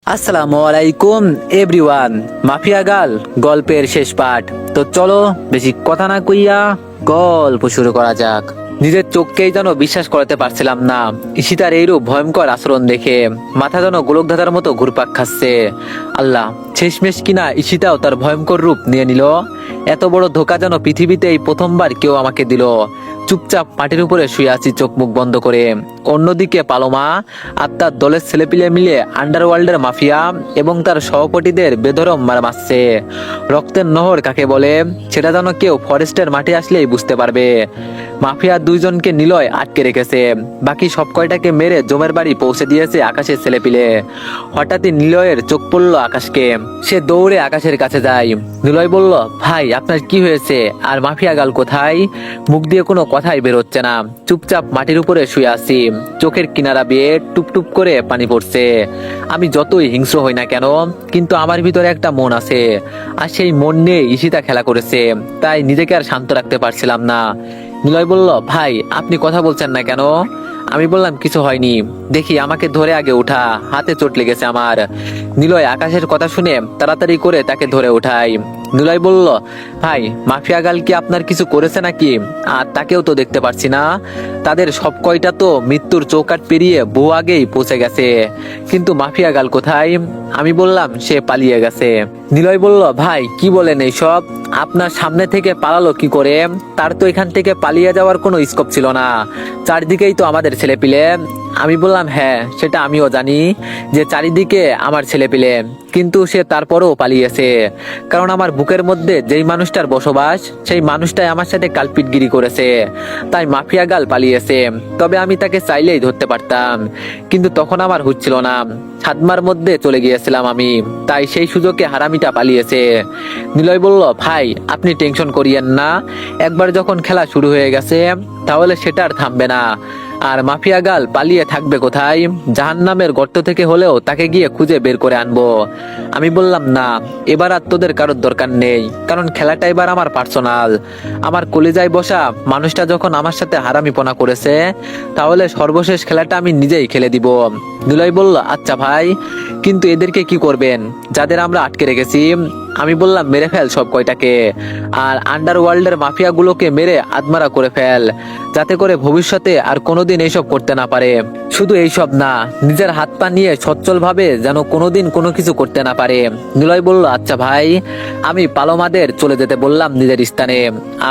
আসসালামু আলাইকুম everyone. Mafia girl গল্পের শেষ পার্ট। তো চলো বেশি কথা না কইয়া গল্প শুরু করা যাক। নিজের চোখকেই যেন বিশ্বাস করতে পারছিলাম না ঈশিতার এইরূপ ভয়ঙ্কর আচরণ দেখে। মাথা যেন গোলক ধাঁধার মতো ঘুরপাক খাচ্ছে। আল্লাহ, শেষমেশ কিনা ঈশিতাও তার ভয়ঙ্কর রূপ নিয়ে নিল। এত বড় ধোকা যেন পৃথিবীতে এই প্রথমবার কেউ আমাকে দিল। চুপচাপ মাটির উপরে শুয়ে আছি চোখ মুখ বন্ধ করে। অন্যদিকে পালোমা আর তার দলের ছেলেপিলে মিলে আন্ডারওয়ার্ল্ডের মাফিয়া এবং তার সহপাঠীদের বেধরম মার মারছে। রক্তের নহর কাকে বলে সেটা যেন কেউ ফরেস্টের মাঠে আসলেই বুঝতে পারবে। মাফিয়া দুইজনকে নিলয় আটকে রেখেছে, বাকি সব কয়টাকে মেরে জমের বাড়ি পৌঁছে দিয়েছে আকাশের ছেলেপিলে। হঠাৎই নিলয়ের চোখ পড়লো আকাশকে। সে দৌড়ে আকাশের কাছে যায়। নিলয় বলল, ভাই আপনার কি হয়েছে? আর মাফিয়া গাল কোথায়? মুখ দিয়ে কোনো কথাই বেরোচ্ছে না। চুপচাপ মাটির উপরে শুয়ে আছি, চোখের কিনারা বেয়ে টুপটুপ করে পানি পড়ছে। আমি যতই হিংস্র হই না কেন, কিন্তু আমার ভিতরে একটা মন আছে, আর সেই মন নিয়ে ঈশিতা খেলা করেছে। তাই নিজেকে আর শান্ত রাখতে পারছিলাম না। নিলয় বলল, ভাই আপনি কথা বলছেন না কেন? আমি বললাম, কিছু হয়নি। দেখি আমাকে ধরে আগে ওঠা, হাতে চোট লেগেছে আমার। নিলয় আকাশের কথা শুনে তাড়াতাড়ি করে তাকে ধরে ওঠাই। নিলয় বলল, ভাই মাফিয়া গাল কি আপনার কিছু করেছে নাকি? আর তাকেও তো দেখতে পারছি না। তাদের সব কয়টা তো মৃত্যুর চৌকাট পেরিয়ে বহু আগেই পৌঁছে গেছে, কিন্তু মাফিয়া গাল কোথায়? আমি বললাম, সে পালিয়ে গেছে। নিলয় বলল, ভাই কি বলেন এইসব? আপনার সামনে থেকে পালালো কি করে? তার তো এখান থেকে পালিয়ে যাওয়ার কোনো স্কোপ ছিল না, চারদিকেই তো আমাদের ছেলেপিলে। আমি বললাম, হ্যাঁ সেটা আমিও জানি যে চারিদিকে আমার ছেলেপিলে, কিন্তু সে তারপরও পালিয়েছে। কারণ আমার বুকের মধ্যে যেই মানুষটার বসবাস, সেই মানুষটাই আমার সাথে কালপিটগিরি করেছে। তাই মাফিয়া গাল পালিয়েছে। তবে আমি তাকে চাইলেই ধরতে পারতাম, কিন্তু তখন আমার হচ্ছিল না। সাদমার মধ্যে চলে গিয়েছিলাম আমি, তাই সেই সুযোগে হারামিটা পালিয়েছে। নিলয় বলল, ভাই আপনি টেনশন করিয়েন না। একবার যখন খেলা শুরু হয়ে গেছে, তাহলে সেটা আর থামবে না। আর মাফিয়া গাল পালিয়ে থাকবে কোথায়? জাহান্নামের গর্ত থেকে হলেও তাকে গিয়ে খুঁজে বের করে আনবো। আমি বললাম, না, এবার আর তোদের কারোর দরকার নেই, কারণ খেলাটা এবার আমার পার্সোনাল। আমার কলিজায় বসা মানুষটা যখন আমার সাথে হারামিপনা করেছে, তাহলে সর্বশেষ খেলাটা আমি নিজেই খেলে দিব। নিলয় বলল, আচ্ছা ভাই, কিন্তু এদেরকে কি করবেন যাদের আমরা আটকে রেখেছি? আমি বললাম, মেরে ফেল সব কয়টাকে, আর আন্ডারওয়ার্ল্ডের মাফিয়াগুলোকে মেরে আদমারা করে ফেল, যাতে করে ভবিষ্যতে আর কোনোদিন এইসব করতে না পারে। শুধু এইসব না, নিজের হাত পা নিয়ে সচ্ছল ভাবে যেন কোনোদিন কোনো কিছু করতে না পারে। নিলয় বলল, আচ্ছা ভাই। আমি পালোমাদের চলে যেতে বললাম নিজের স্থানে,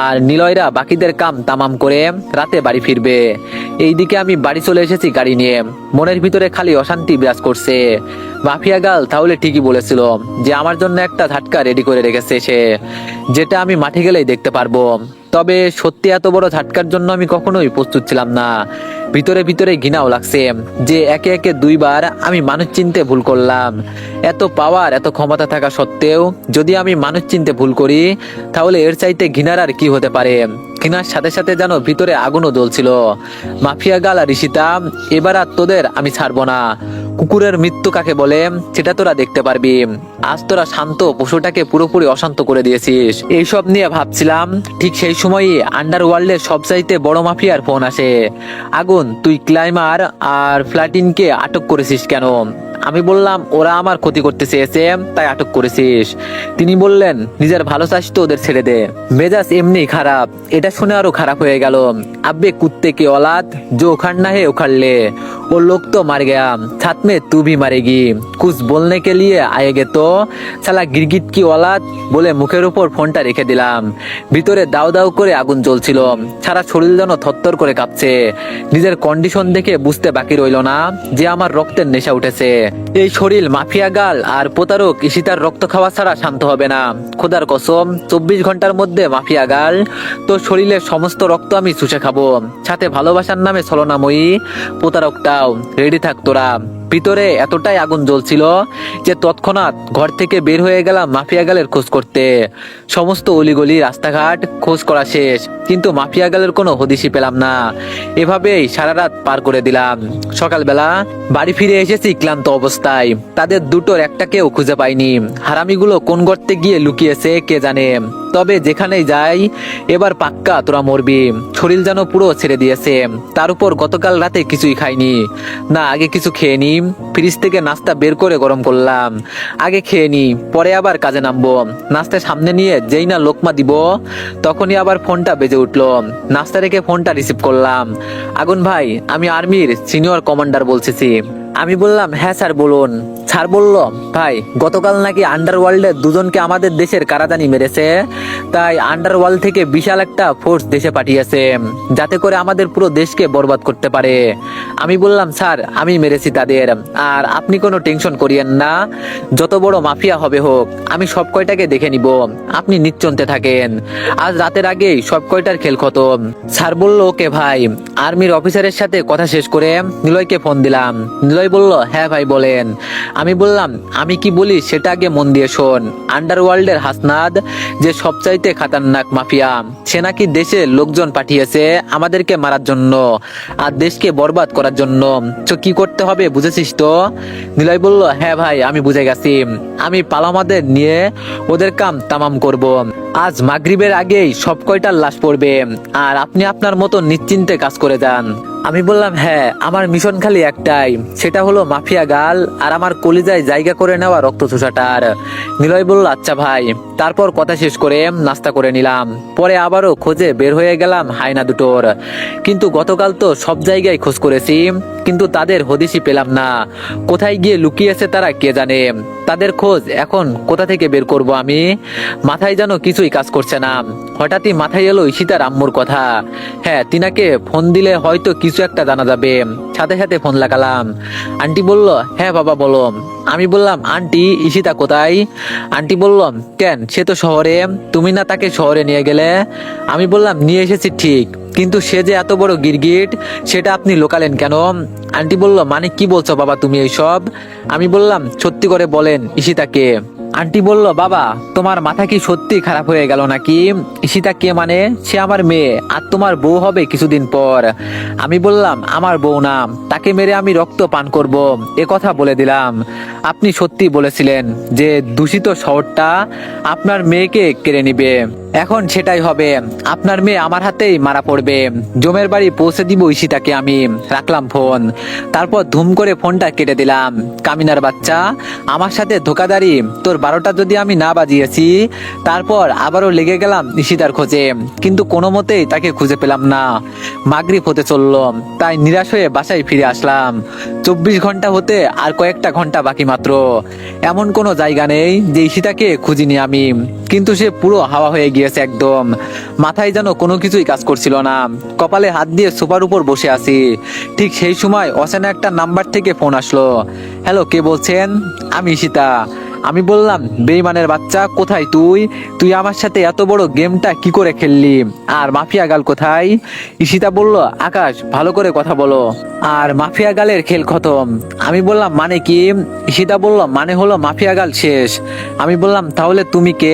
আর নিলয়রা বাকিদের কাম তামাম করে রাতে বাড়ি ফিরবে। এইদিকে আমি বাড়ি চলে এসেছি গাড়ি নিয়ে। মনের ভিতরে খালি অশান্তি বিরাজ করছে। মাফিয়া গাল তাহলে ঠিকই বলেছিল যে আমার জন্য একটা ঝাটকা রেডি করে রেখেছে সে, যেটা আমি মাঠে গেলেই দেখতে পারবো। তবে সত্যি এত বড় ঝাটকার জন্য আমি কখনোই প্রস্তুত ছিলাম না। ভিতরে ভিতরে ঘৃণাও লাগছে যে একে একে দুইবার আমি মানুষ চিনতে ভুল করলাম। এত পাওয়ার, এত ক্ষমতা থাকা সত্ত্বেও যদি আমি মানুষ চিনতে ভুল করি, তাহলে এর চাইতে ঘৃণার আর কি হতে পারে? ঘৃণার সাথে সাথে যেন ভিতরে আগুনও জ্বলছিল। মাফিয়া গাল আর ঋষিতা, এবার আর তোদের আমি ছাড়বো না। কুকুরের মৃত্যু কাকে বলে সেটা তোরা দেখতে পারবি। আজ তোরা শান্ত পশুটাকে পুরোপুরি অশান্ত করে দিয়েছিস। এইসব নিয়ে ভাবছিলাম, ঠিক সেই সময়ই আন্ডারওয়ার্ল্ডের সবচাইতে বড় মাফিয়ার ফোন আসে। আগুন, তুই ক্লাইমার আর ফ্ল্যাটিনকে আটক করেছিস কেন? আমি বললাম, ওরা আমার ক্ষতি করতে চেয়েছে তাই আটক করেছিস। তিনি বললেন, নিজের ভালো চাস তো ওদের ছেড়ে দে। মেজাজ এমনি খারাপ। এটা শুনে আরো খারাপ হয়ে গেল। আব্বে কুত্তে কি औलाद जो उखड़ना है उखड़ ले, वो लोग तो मर गया, साथ में तू भी मरेगी, कुछ बोलने के लिए आएगे तो साला गिरगिट की औलाद বলে মুখের উপর ফোনটা রেখে দিলাম। ভিতরে দাউ দাউ করে আগুন জ্বলছিল, সারা শরীর যেন থরথর করে কাঁপছে। নিজের কন্ডিশন দেখে বুঝতে বাকি রইল না যে আমার রক্তের নেশা উঠেছে। এই শরীর মাফিয়া গাল আর প্রতারক ঈশিতার রক্ত খাওয়া ছাড়া শান্ত হবে না। খোদার কসম, 24 ঘন্টার মধ্যে মাফিয়া গাল তোর শরীরের সমস্ত রক্ত আমি চুষে খাবো, সাথে ভালোবাসার নামে ছলনাময়ী প্রতারকটাও। রেডি থাক তোরা। ভিতরে এতটাই আগুন জ্বলছিল যে তৎক্ষণাৎ ঘর থেকে বের হয়ে গেলাম মাফিয়া গালের খোঁজ করতে। সমস্ত অলিগলি রাস্তাঘাট খোঁজ করা শেষ, কিন্তু মাফিয়া গালের কোনো হদিশই পেলাম না। এভাবেই সারা রাত পার করে দিলাম। সকালবেলা বাড়ি ফিরে এসেছি ক্লান্ত অবস্থায়। তাদের দুটোর একটাকেও খুঁজে পাইনি। হারামিগুলো কোন গর্তে গিয়ে লুকিয়েছে কে জানে। তবে যেখানেই যাই, এবার পাক্কা তোরা মরবি। শরীর যেন পুরো ছেড়ে দিয়েছে। তার উপর গতকাল রাতে কিছুই খাইনি। না আগে কিছু খেয়ে নি, ফ্রিজ থেকে নাস্তা বের করে গরম করলাম। আগে খেয়ে নি, পরে আবার কাজে নামবো। নাস্তা সামনে নিয়ে যেই না লোকমা দিব, তখনই আবার ফোনটা বেজে উঠলো। নাস্তা রেখে ফোনটা রিসিভ করলাম। আগুন ভাই, আমি আর্মির সিনিয়র কমান্ডার বলতেছি। আমি বললাম, হ্যাঁ স্যার বলুন। স্যার বলল, ভাই গতকাল নাকি আন্ডারওয়ার্ল্ডের দুজনকে আমাদের দেশের কারাদানি মেরেছে, তাই আন্ডারওয়ার্ল্ড থেকে বিশাল একটা ফোর্স দেশে পাঠিয়েছে, যাতে করে আমাদের পুরো দেশকে বরবাদ করতে পারে। আমি বললাম, স্যার আমি মেরেছি তাদের, আর আপনি কোনো টেনশন করিয়েন না। যত বড় মাফিয়া হবে হোক, আমি সব কয়টাকে দেখে নিব, আপনি নিশ্চিন্তে থাকেন। আজ রাতের আগেই সব কয়টার খেল খতম। স্যার বলল, ওকে ভাই। আর্মির অফিসারের সাথে কথা শেষ করে নিলয়কে ফোন দিলাম। নিলয় বলল, হ্যাঁ ভাই বলেন। আমি বললাম, আমি কি বলি সেটা আগে মন দিয়ে শোন। আন্ডারওয়ার্ল্ডের হাসনাদ, যে সবচাইতে খাতারনাক মাফিয়া, সে নাকি দেশে লোকজন পাঠিয়েছে আমাদেরকে মারার জন্য আর দেশকে বরবাদ করার জন্য। তো কি করতে হবে বুঝেছিস তো? নিলয় বলল, হ্যাঁ ভাই আমি বুঝে গেছি। আমি পালামাদের নিয়ে ওদের কাম তামাম করব। আজ মাগরিবের আগেই সব কয়টার লাশ পড়বে, আর আপনি আপনার মতো নিশ্চিন্তে কাজ করে যান। আমি বললাম, হ্যাঁ আমার মিশন খালি একটাই, সেটা হলো মাফিয়া গাল আর আমার কলিজায় জায়গা করে নেওয়া রক্ত চুষাটার। নিলয় বলল, আচ্ছা ভাই। তারপর কথা শেষ করে নাস্তা করে নিলাম। পরে আবারও খোঁজে বের হয়ে গেলাম হায়না দুটোর। কিন্তু গতকাল তো সব জায়গায় খোঁজ করেছি, কিন্তু তাদের হদিশই পেলাম না। কোথায় গিয়ে লুকিয়েছে তারা কে জানে। তাদের খোঁজ এখন কোথা থেকে বের করব আমি? মাথায় যেন কিছুই কাজ করছে না। হঠাৎই মাথায় এলো ঈশিতার আম্মুর কথা। হ্যাঁ, তিনাকে ফোন দিলে হয়তো কিছু একটা জানা যাবে। সাথে সাথে ফোন লাগালাম। আন্টি বলল, হ্যাঁ বাবা বলো। আমি বললাম, আন্টি ঈশিতা কোথায়? আন্টি বলল, কেন সে তো শহরে, তুমি না তাকে শহরে নিয়ে গেলে? আমি বললাম, নিয়ে এসেছি ঠিক, কিন্তু সে যে এত বড় গিরগিট সেটা আপনি লোকালেন কেন? আন্টি বলল, মানে কি বলছো বাবা তুমি এইসব? আমি বললাম, সত্যি করে বলেন ঈশিতাকে। আন্টি বলল, বাবা তোমার মাথা কি সত্যি খারাপ হয়ে গেল নাকি? ঈশিতা কে মানে? সে আমার মেয়ে, আর তোমার বউ হবে কিছুদিন পর। আমি বললাম, আমার বউ না, তাকে মেরে আমি রক্ত পান করব, এ কথা বলে দিলাম। আপনি সত্যি বলেছিলেন যে দূষিত শহরটা আপনার মেয়েকে কেড়ে নিবে, এখন সেটাই হবে। আপনার মেয়ে আমার হাতেই মারা পড়বে। জমের বাড়ি পৌঁছে দিব ঈশিতাকে আমি। রাখলাম ফোন। তারপর ধুম করে ফোনটা কেটে দিলাম। কামিনার বাচ্চা, আমার সাথে ধোকাদারি তোর 12টা যদি আমি না বাজিয়েছি। তারপর আবারও লেগে গেলাম ঈশিতার খোঁজে, কিন্তু কোনো মতেই তাকে খুঁজে পেলাম না। মাগরিব হতে চললো, তাই নিরাশ হয়ে বাসায় ফিরে আসলাম। 24 ঘন্টা হতে আর কয়েকটা ঘন্টা বাকি মাত্র। এমন কোনো জায়গা নেই যে ঈশিতাকে খুঁজিনি আমি, কিন্তু সে পুরো হাওয়া হয়ে গিয়েছে একদম। মাথায় যেন কোনো কিছুই কাজ করছিল না। কপালে হাত দিয়ে সোফার উপর বসে আছি। ঠিক সেই সময় অচেনা একটা নাম্বার থেকে ফোন আসলো। হ্যালো, কে বলছেন? আমি ঈশিতা। আমি বললাম, বেঈমানের বাচ্চা, কোথায় তুই? তুই আমার সাথে এত বড় গেমটা কি করে খেললি? আর মাফিয়া গাল কোথায়? ঈশিতা বলল, আকাশ ভালো করে কথা বলো, আর মাফিয়া গালের খেল খতম। আমি বললাম, মানে কি? ঈশিতা বলল, মানে হলো মাফিয়া গাল শেষ। আমি বললাম, তাহলে তুমি কে?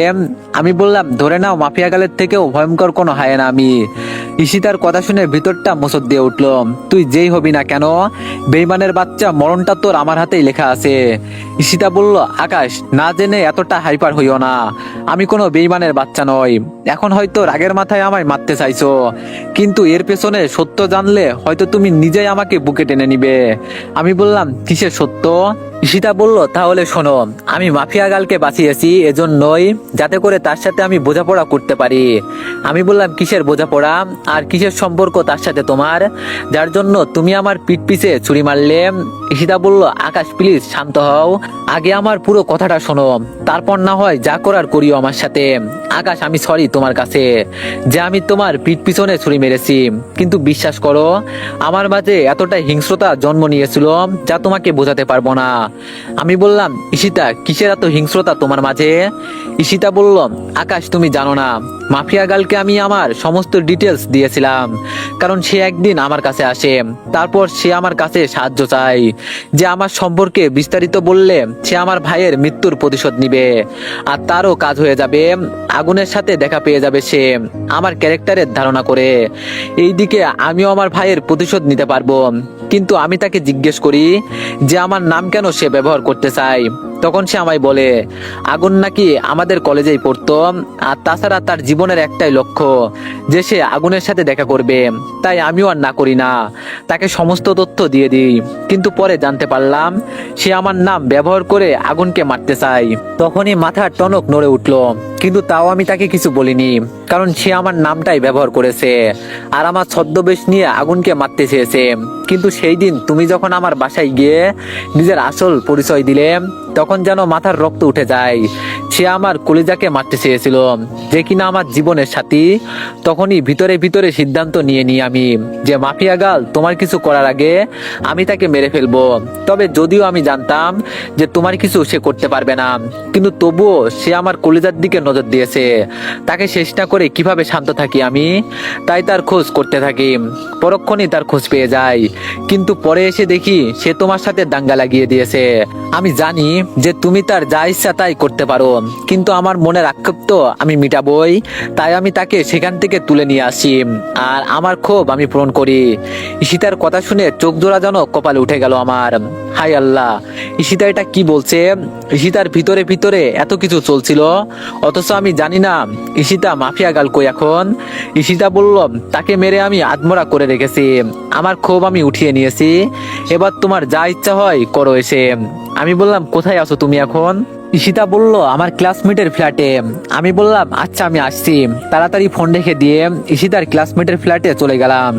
আমি বললাম, ধরে নাও মাফিয়া গালের থেকেও ভয়ঙ্কর কোনো হায়না আমি। ঈশিতার কথা শুনে ভিতরটা মোচড় দিয়ে উঠল। তুই যেই হবি না কেন, বেঈমানের বাচ্চা, মরণটা তোর আমার হাতেই লেখা আছে। ঈশিতা বলল, আকাশ না জেনে এতটা হাইপার হইও না, আমি কোনো বেঈমানের বাচ্চা নই। এখন হয়তো রাগের মাথায় আমায় মারতে চাইছো, কিন্তু এর পেছনে সত্য জানলে হয়তো তুমি নিজেই আমাকে বুকে টেনে নিবে। আমি বললাম, কিসের সত্য? ঈশিতা বলল, তাহলে শোনো, আমি মাফিয়া গালকে বাঁচিয়েছি এজন্যই যাতে করে তার সাথে আমি বোঝাপড়া করতে পারি। আমি বললাম, কিসের বোঝাপড়া আর কিসের সম্পর্ক তার সাথে তোমার, যার জন্য তুমি আমার পিঠ পিছে ছুরি মারলে? ঈশিতা বলল, আকাশ প্লিজ শান্ত হও, আগে আমার পুরো কথাটা শোনো, তারপর না হয় যা করার করিও আমার সাথে। আকাশ, আমি সরি তোমার কাছে যে আমি তোমার পিঠ পিছনে ছুরি মেরেছি, কিন্তু বিশ্বাস করো আমার মাঝে এতটা হিংস্রতা জন্ম নিয়েছিল যা তোমাকে বোঝাতে পারবো না। আমি বললাম, ঈশিতা কিসের এত হিংস্রতা তোমার মাঝে? ঈশিতা বলল, আকাশ তুমি জানো না, মাফিয়া গালকে আমি আমার সমস্ত ডিটেলস দিয়েছিলাম, কারণ সে একদিন আমার কাছে আসে, তারপর সে আমার কাছে সাহায্য চায় যে আমার সম্পর্কে বিস্তারিত বললে সে আমার ভাইয়ের মৃত্যুর প্রতিশোধ নিবে, আর তারও কাজ হয়ে যাবে, আগুনের সাথে দেখা পেয়ে যাবে সে আমার ক্যারেক্টারের ধারণা করে। এইদিকে আমিও আমার ভাইয়ের প্রতিশোধ নিতে পারবো। কিন্তু আমি তাকে জিজ্ঞেস করি যে আমার নাম কেন সে ব্যবহার করতে চায়। তখন সে আমায় বলে আগুন নাকি আমাদের কলেজেই পড়তো, আর তাছাড়া তার জীবনের একটাই লক্ষ্য যে সে আগুনের সাথে দেখা করবে। তাই আমিও আর না করি না, তাকে সমস্ত তথ্য দিয়ে দিই। কিন্তু পরে জানতে পারলাম সে আমার নাম ব্যবহার করে আগুনকে মারতে চায়। তখনই মাথার টনক নড়ে উঠলো, কিন্তু তাও আমি তাকে কিছু বলিনি, কারণ সে আমার নামটাই ব্যবহার করেছে আর আমার ছদ্মবেশ নিয়ে আগুনকে মারতে চেয়েছে। কিন্তু সেই দিন তুমি যখন আমার বাসায় গিয়ে নিজের আসল পরিচয় দিলে, তখন যেন মাথার রক্ত উঠে যায়। সে আমার কলিজাকে মারতে চেয়েছিল, যে কিনা আমার জীবনের সাথী। তখনই ভিতরে ভিতরে সিদ্ধান্ত নিয়ে নিই আমি যে মাফিয়া গাল তোমার কিছু করার আগে আমি তাকে মেরে ফেলবো। তবে যদিও আমি জানতাম যে তোমার কিছু সে করতে পারবে না, কিন্তু তবুও সে আমার কলিজার দিকে নজর দিয়েছে। তাকে শেষ না করে কিভাবে শান্ত থাকি আমি, তাই তার খোঁজ করতে থাকি। পরক্ষণই তার খোঁজ পেয়ে যাই, কিন্তু পরে এসে দেখি সে তোমার সাথে দাঙ্গা লাগিয়ে দিয়েছে। আমি জানি যে তুমি তার যা ইচ্ছা তাই করতে পারো, কিন্তু আমার মনের আক্ষেপ তো আমি মিটাবই। তাই আমি তাকে সেখান থেকে তুলে নিয়ে আসি আর আমার ক্ষোভ আমি পূরণ করি। ঈশিতার কথা শুনে চোখ জোড়া যেন কপালে উঠে গেল আমার। হায় আল্লাহ, ঈশিতা এটা কি বলছে? ঈশিতার ভিতরে ভিতরে এত কিছু চলছিল, অথচ আমি জানি না ঈশিতা মাফিয়া গাল কই এখন। ঈশিতা বলল তাকে মেরে আমি আত্মরা করে রেখেছি, আমার ক্ষোভ আমি উঠিয়ে নিয়েছি, এবার তোমার যা ইচ্ছা হয় করো এসে। আমি বললাম কোথায় আছো তুমি এখন? ঈশিতা বলল আমার ক্লাসমেটের ফ্ল্যাটে। আমি বললাম আচ্ছা আমি আসছি। তাড়াতাড়ি ফোন রেখে দিয়ে ঈশিতার ক্লাসমেটের ফ্ল্যাটে চলে গেলাম।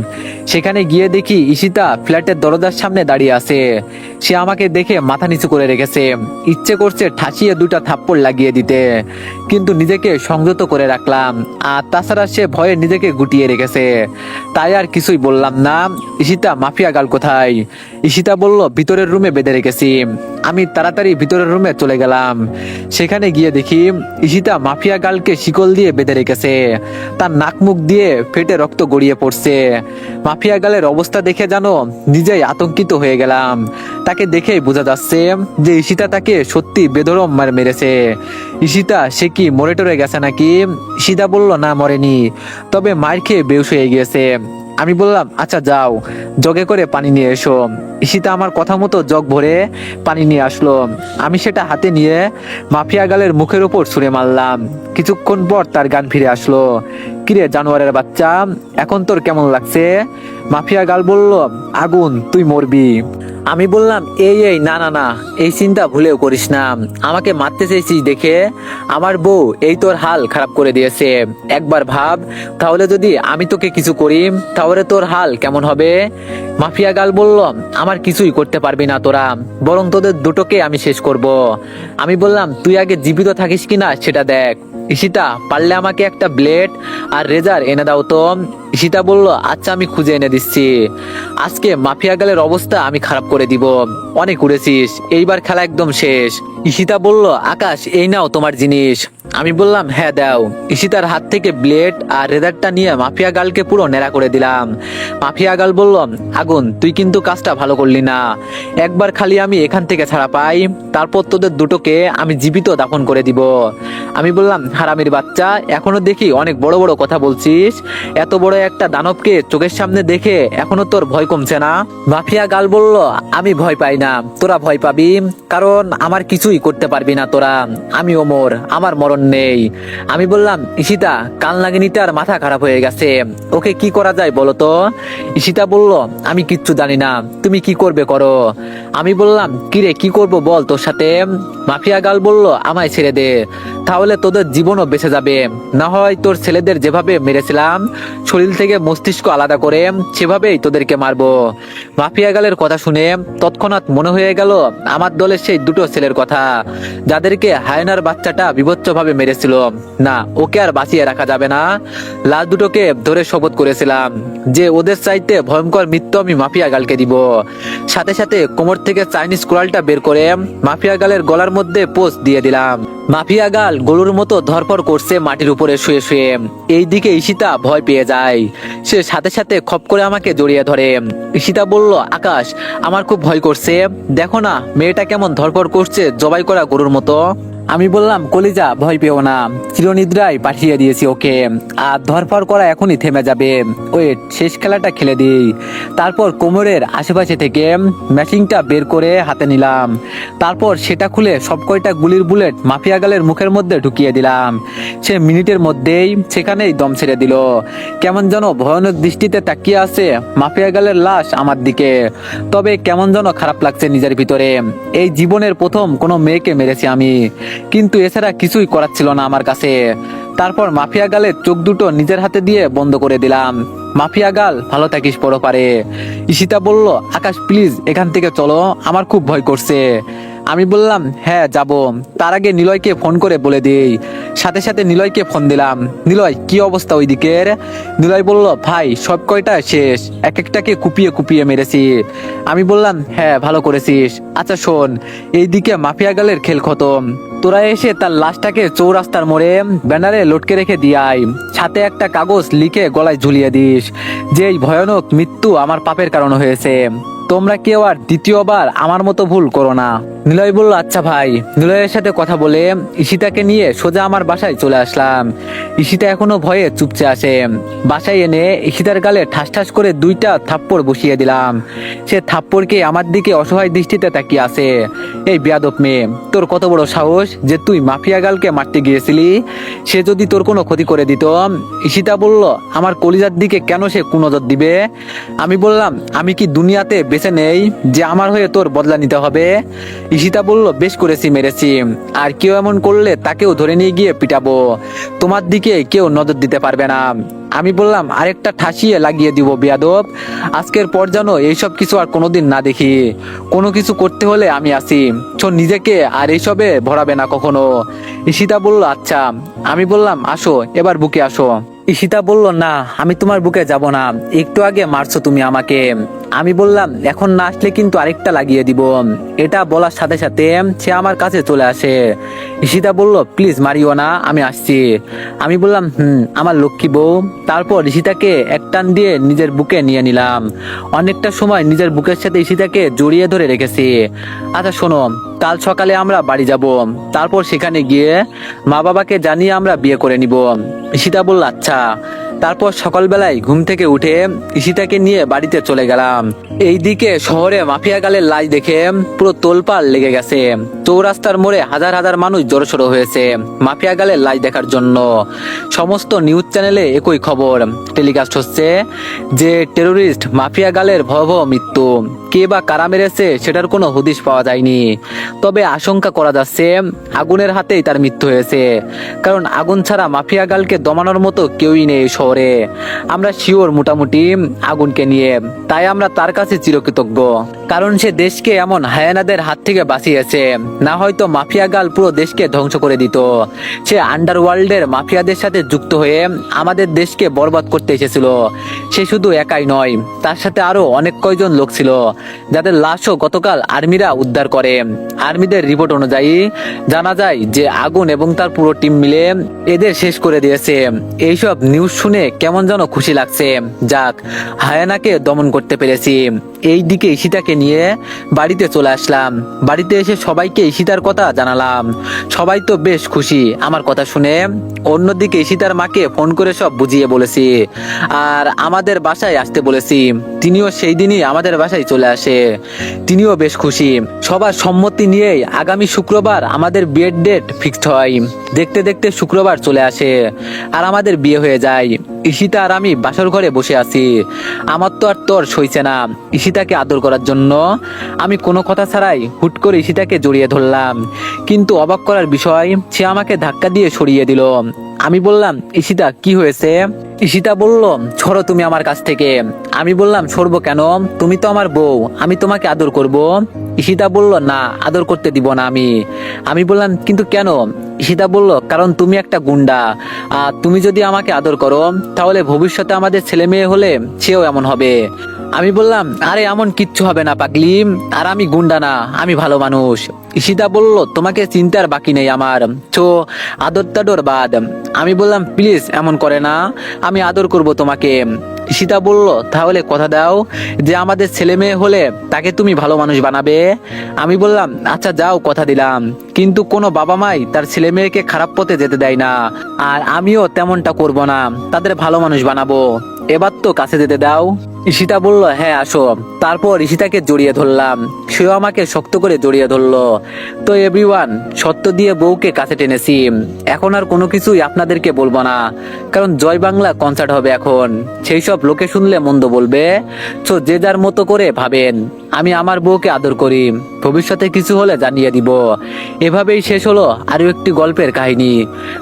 সেখানে গিয়ে দেখি ঈশিতা ফ্ল্যাটের দরজার সামনে দাঁড়িয়ে আছে। সে আমাকে দেখে মাথা নিচু করে রেখেছে, ইচ্ছে করছে ঠাসিয়ে দুটা থাপ্পড় লাগিয়ে দিতে, কিন্তু নিজেকে সংযত করে রাখলাম। আর তাছাড়া সে ভয়ে নিজেকে গুটিয়ে রেখেছে, তাই আর কিছুই বললাম না। ঈশিতা মাফিয়া গাল কোথায়? ঈশিতা বলল ভিতরের রুমে বেঁধে রেখেছি। আমি তাড়াতাড়ি ভিতরের রুমে চলে গেলাম। সেখানে গিয়ে দেখি ঈশিতা মাফিয়া গালকে শিকল দিয়ে বেঁধে রেখেছে, তার নাক মুখ দিয়ে ফেটে রক্ত গড়িয়ে পড়ছে। মাফিয়া গালের অবস্থা দেখে জানো নিজেই আতঙ্কিত হয়ে গেলাম। তাকে দেখেই বোঝা যাচ্ছে যে ঈশিতা তাকে সত্যি বেধড়ক মার মেরেছে। ঈশিতা সে কি মরে টরে গেছে নাকি? ঈশিতা বলল না মরেনি, তবে মায়ের খেয়ে বেহুশ হয়ে গিয়েছে। আমি বললাম আচ্ছা যাও, জগে করে পানি নিয়ে এসো। ঈশিতা আমার কথা মতো জগ ভরে পানি নিয়ে আসলো। আমি সেটা হাতে নিয়ে মাফিয়া গালের মুখের উপর ছুঁড়ে মারলাম। কিছুক্ষণ পর তার গান ফিরে আসলো। কিরে জানোয়ারের বাচ্চা, এখন তোর কেমন লাগছে? মাফিয়া গাল বলল আগুন তুই মরবি। আমি বললাম এই না না না, এই চিন্তা ভুলেও করিস না। আমাকে মারতে চেয়েছিস দেখে আমার বউ এই তোর হাল খারাপ করে দিয়েছে। একবার ভাব, তাহলে যদি আমি তোকে কিছু করি তাহলে তোর হাল কেমন হবে? মাফিয়া গাল বলল আমার কিছুই করতে পারবি না তোরা, বরং তোদের দুটোকে আমি শেষ করব। আমি বললাম তুই আগে জীবিত থাকিস কিনা সেটা দেখ। ঈশিতা পারলে আমাকে একটা ব্লেড আর রেজার এনে দাও তো। ঈশিতা বলল আচ্ছা আমি খুঁজে এনে দিচ্ছি। আজকে মাফিয়া গালের অবস্থা আমি খারাপ করে দিব। অনেক উড়েছিস, এইবার খেলা একদম শেষ। ঈশিতা বলল আকাশ এই নাও তোমার জিনিস। আমি বললাম হ্যাঁ দাও। ঈশিতার হাত থেকে ব্লেড আর রেজারটা নিয়ে মাফিয়া গালকে পুরো নেড়া করে দিলাম। মাফিয়া গাল বলল আগুন তুই কিন্তু কাজটা ভালো করলি না। একবার খালি আমি এখান থেকে ছাড়া পাই, তারপর তোদের দুটোকে আমি জীবিত দাফন করে দিব। আমি বললাম হারামির বাচ্চা, এখনো দেখি অনেক বড় বড় কথা বলছিস। এত বড় একটা দানবকে চোখের সামনে দেখে এখনো তোর ভয় কমছে না? মাফিয়া গাল বলল আমি ভয় পাই না, তোরা ভয় পাবি, কারণ আমার কিছুই করতে পারবি না তোরা। আমি ওমর, আমার মরণ নেই। আমি বললাম ঈশিতা কাল নাগিনীটার মাথা খারাপ হয়ে গেছে, ওকে কি করা যায় বলো তো? ঈশিতা বলল আমি কিচ্ছু জানি না, তুমি কি করবে করো। আমি বললাম কিরে কি করব বল তোর সাথে? মাফিয়া গাল বলল আমায় ছেড়ে দে, তাহলে তোদের জীবনও বেঁচে যাবে। না হয় তোর ছেলেদের যেভাবে মেরেছিলাম শরীর থেকে মস্তিষ্ক আলাদা করে সেভাবেই তোদেরকে মারবো। মাফিয়া গালের কথা শুনে তৎক্ষণাৎ মনে হয়ে গেল আমার দলের সেই দুটো ছেলের কথা, যাদেরকে হায়নার বাচ্চাটা বিভৎসভাবে মেরেছিল। না, ওকে আর বাঁচিয়ে রাখা যাবে না। লাশ দুটোকে ধরে শপথ করেছিলাম যে ওদের চাইতে ভয়ঙ্কর মৃত্যু আমি মাফিয়া গালকে দিব। সাথে সাথে কোমর থেকে চাইনিজ কুড়ালটা বের করে মাফিয়া গালের গলার মধ্যে পোস্ট দিয়ে দিলাম। মাফিয়া গাল গরুর মতো ধরপড় করছে মাটির উপরে শুয়ে শুয়ে। এইদিকে ঈশিতা ভয় পেয়ে যায়, সে সাথে সাথে খপ করে আমাকে জড়িয়ে ধরে। ঈশিতা বলল আকাশ আমার খুব ভয় করছে, দেখো না মেয়েটা কেমন ধরপড় করছে জবাই করা গরুর মতো। আমি বললাম, কলিজা ভয় পেও না, চিরনিদ্রায় পাঠিয়ে দিয়েছি ওকে, আর ধরফর করা এখনই থেমে যাবে। ওয়েট, শেষ খেলাটা খেলে দিই। তারপর কোমরের আশেপাশে থেকে মেশিনটা বের করে হাতে নিলাম। তারপর সেটা খুলে সব কয়টা গুলির বুলেট মাফিয়া গালের মুখের মধ্যে ঢুকিয়ে দিলাম। সে মিনিটের মধ্যেই সেখানেই দম ছেড়ে দিল। কেমন যেন ভয়ানক দৃষ্টিতে তাকিয়ে আছে মাফিয়া গালের লাশ আমার দিকে। তবে কেমন যেন খারাপ লাগছে নিজের ভিতরে। এই জীবনের প্রথম কোনো মেয়েকে মেরেছি আমি, কিন্তু এছাড়া কিছুই করার ছিল না আমার কাছে। তারপর মাফিয়া গালের চোখ দুটো নিজের হাতে দিয়ে বন্ধ করে দিলাম। মাফিয়া গাল, ভালো থাকিস পরপারে। ঈশিতা বলল, আকাশ প্লিজ এখান থেকে চলো, আমার খুব ভয় করছে। আমি বললাম, হ্যাঁ যাব। তার আগে নিলয়কে ফোন করে বলে দিই। সাথে সাথে নিলয়কে ফোন দিলাম। নিলয়, কি অবস্থা ওই দিকের? নিলয় বলল, ভাই সব কয়টা শেষ, এক একটাকে কুপিয়ে কুপিয়ে মেরেছি। আমি বললাম, হ্যাঁ ভালো করেছিস। আচ্ছা শোন, এইদিকে মাফিয়া গালের খেল খতম। তোরা এসে তার লাশটাকে চৌরাস্তার মোড়ে ব্যানারে লটকে রেখে দিয়াই, সাথে একটা কাগজ লিখে গলায় ঝুলিয়ে দিস যে এই ভয়ানক মৃত্যু আমার পাপের কারণে হয়েছে। তোমরা কেউ আর দ্বিতীয়বার আমার মতো ভুল করো না। নিলয় বলল, আচ্ছা ভাই। নিলয়ের সাথে কথা বলে ঈশিতাকে নিয়ে সোজা আমার বাসায় চলে আসলাম। ঈশিতা এখনো ভয়ে চুপচে আসে। বাসায় এনে ঈশিতার গালে ঠাস ঠাস করে 2টা থাপ্পড় বসিয়ে দিলাম। সে থাপ্পড়কে আমার দিকে অসহায় দৃষ্টিতে তাকিয়ে আছে। এই বেয়াদব মেয়ে, তোর কত বড় সাহস যে তুই মাফিয়া গালকে মারতে গিয়েছিলি? সে যদি তোর কোনো ক্ষতি করে দিত? ঈশিতা বলল, আমার কলিজার দিকে কেন সে কুনজর দিবে? আমি বললাম, আমি কি দুনিয়াতে বেঁচে নেই যে আমার হয়ে তোর বদলা নিতে হবে? ঈশিতা বলল, বেশ করেছি, মেরেছি। আর কেউ এমন করলে তাকেও ধরে নিয়ে গিয়ে পিটাবো। তোমার দিকে কেউ নজর দিতে পারবে না। আমি বললাম, আরেকটা ঠাসিয়ে লাগিয়ে দিব বেয়াদব। আজকের পর যেন এইসব কিছু আর কোনোদিন না দেখি। কোনো কিছু করতে হলে আমি আসি, নিজেকে আর এইসবে ভরাবে না কখনো। ঈশিতা বলল, আচ্ছা। আমি বললাম, আসো এবার বুকে আসো। ঈশিতা বলল, না আমি তোমার বুকে যাব না, একটু আগে মারছো তুমি আমাকে। আমি বললাম, এখন না আসলে কিন্তু আরেকটা লাগিয়ে দিব। এটা বলার সাথে সাথে সে আমার কাছে চলে আসে। ঈশিতা বলল, প্লিজ মারিও না, আমি আসছি। আমি বললাম, আমার লক্ষ্মী বউ। তারপর ঈশিতাকে এক টান দিয়ে নিজের বুকে নিয়ে নিলাম। অনেকটা সময় নিজের বুকের সাথে ঈশিতাকে জড়িয়ে ধরে রেখেছি। আচ্ছা শোনো, কাল সকালে আমরা বাড়ি যাব। তারপর সেখানে গিয়ে মা বাবাকে জানিয়ে আমরা বিয়ে করে নিব। ঈশিতা বলল, আচ্ছা। তারপর সকালবেলায় ঘুম থেকে উঠে ঈশিতাকে নিয়ে বাড়িতে চলে গেলাম। এইদিকে শহরে মাফিয়া গালের লাশ দেখে পুরো তোলপাড় লেগে গেছে। চৌরাস্তার মোড়ে হাজার হাজার মানুষ জড়সড় হয়েছে মাফিয়া গালের লাশ দেখার জন্য। সমস্ত নিউজ চ্যানেলে একই খবর টেলিকাস্ট হচ্ছে যে টেরোরিস্ট মাফিয়া গালের ভয়াবহ মৃত্যু। কে বা কারা মেরেছে সেটার কোনো হদিশ পাওয়া যায়নি। তবে আশঙ্কা করা যাচ্ছে আগুনের হাতেই তার মৃত্যু হয়েছে, কারণ আগুন ছাড়া মাফিয়া গালকে দমানোর মতো কেউই নেই শহরে। আমরা শিওর মোটামুটি আগুনকে নিয়ে, তাই আমরা তার কাছে চিরকৃতজ্ঞ, কারণ সে দেশকে এমন হায়ানাদের হাত থেকে বাঁচিয়েছে। না হয়তো মাফিয়া গাল পুরো দেশকে ধ্বংস করে দিত। সে আন্ডারওয়ার্ল্ডের মাফিয়াদের সাথে যুক্ত হয়ে আমাদের দেশকে বরবাদ করতে এসেছিল। সে শুধু একাই নয়, তার সাথে আরো অনেক কয়জন লোক ছিল, যাদের লাশও গতকাল আর্মিরা উদ্ধার করে। আর্মিদের রিপোর্ট অনুযায়ী জানা যায় যে আগুন এবং তার পুরো টিম মিলে এদের শেষ করে দিয়েছে। এইসব নিউজ শুনে কেমন যেন খুশি লাগছে। যাক, হায়ানাকে দমন করতে পেরেছি। এই দিকে ঈশিতাকে নিয়ে বাড়িতে চলে আসলাম। বাড়িতে এসে সবাইকে ঈশিতার কথা জানালাম। সবাই তো বেশ খুশি আমার কথা শুনে। অন্যদিকে ঈশিতার মাকে ফোন করে সব বুঝিয়ে বলেছি, আর আমাদের বাসায় আসতে বলেছি। তিনিও সেই দিনই আমাদের বাসায় চলে আসে। তিনিও বেশ খুশি। সবার সম্মতি নিয়েই আগামী শুক্রবার আমাদের বিয়ের ডেট ফিক্সড হয়। দেখতে দেখতে শুক্রবার চলে আসে আর আমাদের বিয়ে হয়ে যায়। ঈশিতা আর আমি বাসর ঘরে বসে আছি। আমার তো আর তোর সইছে না ঈশিতাকে আদর করার জন্য। আমি কোনো কথা ছাড়াই হুট করে ঈশিতাকে জড়িয়ে ধরলাম, কিন্তু অবাক করার বিষয়, সে আমাকে ধাক্কা দিয়ে সরিয়ে দিল। আমি বললাম, ঈশিতা কি হয়েছে? ঈশিতা বলল, ছড়ো তুমি আমার কাছ থেকে। আমি বললাম, সরবো কেন? তুমি তো আমার বউ, আমি তোমাকে আদর করব। ঈশিতা বলল, না আদর করতে দিব না আমি। আমি বললাম, কিন্তু কেন? ঈশিতা বলল, কারণ তুমি একটা গুন্ডা, আর তুমি যদি আমাকে আদর করো তাহলে ভবিষ্যতে আমাদের ছেলে মেয়ে হলে সেও এমন হবে। আমি বললাম, আরে এমন কিচ্ছু হবে না পাগলি, আর আমি গুন্ডা না, আমি ভালো মানুষ। ঈশিতা বলল, তোমাকে চিন্তার বাকি নেই আমার, তো আদর টাদর বাদ। আমি বললাম, প্লিজ এমন করে না, আমি আদর করব তোমাকে। ঈশিতা বলল, তাহলে কথা দাও যে আমাদের ছেলে মেয়ে হলে তাকে তুমি ভালো মানুষ বানাবে। আমি বললাম, আচ্ছা যাও, কথা দিলাম, কিন্তু কোনো বাবা মাই তার ছেলে মেয়েকে খারাপ পথে যেতে দেয় না, আর আমিও তেমনটা করব না, তাদের ভালো মানুষ বানাবো। এবার তো কাছে যেতে দাও। ঈশিতা বলল, হ্যাঁ আসো। তারপর ঈশিতাকে জড়িয়ে ধরলাম, সেও আমাকে শক্ত করে জড়িয়ে ধরলো। তো এভরিওয়ান, সত্য দিয়ে বউকে কাছে টেনেছি। এখন আর কোনো কিছুই আপনাদেরকে বলবো না, কারণ জয় বাংলা কনসার্ট হবে এখন। সেই সব লোকে শুনলে মন্দ বলবে। তো যে যার মতো করে ভাবেন। আমি আমার বউকে আদর করি, ভবিষ্যতে কিছু হলে জানিয়ে দিব। এভাবেই শেষ হলো আরো একটি গল্পের কাহিনী।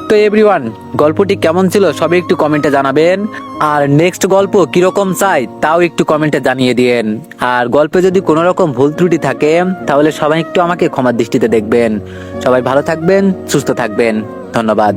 তো এভরিওয়ান, গল্পটি কেমন ছিল সবাই একটু কমেন্টে জানাবেন, আর নেক্সট গল্প কিরকম চাই তাও একটু কমেন্টে জানিয়ে দিয়েন। আর গল্পে যদি কোনো রকম ভুল ত্রুটি থাকে তাহলে সবাই একটু আমাকে ক্ষমার দৃষ্টিতে দেখবেন। সবাই ভালো থাকবেন, সুস্থ থাকবেন। ধন্যবাদ।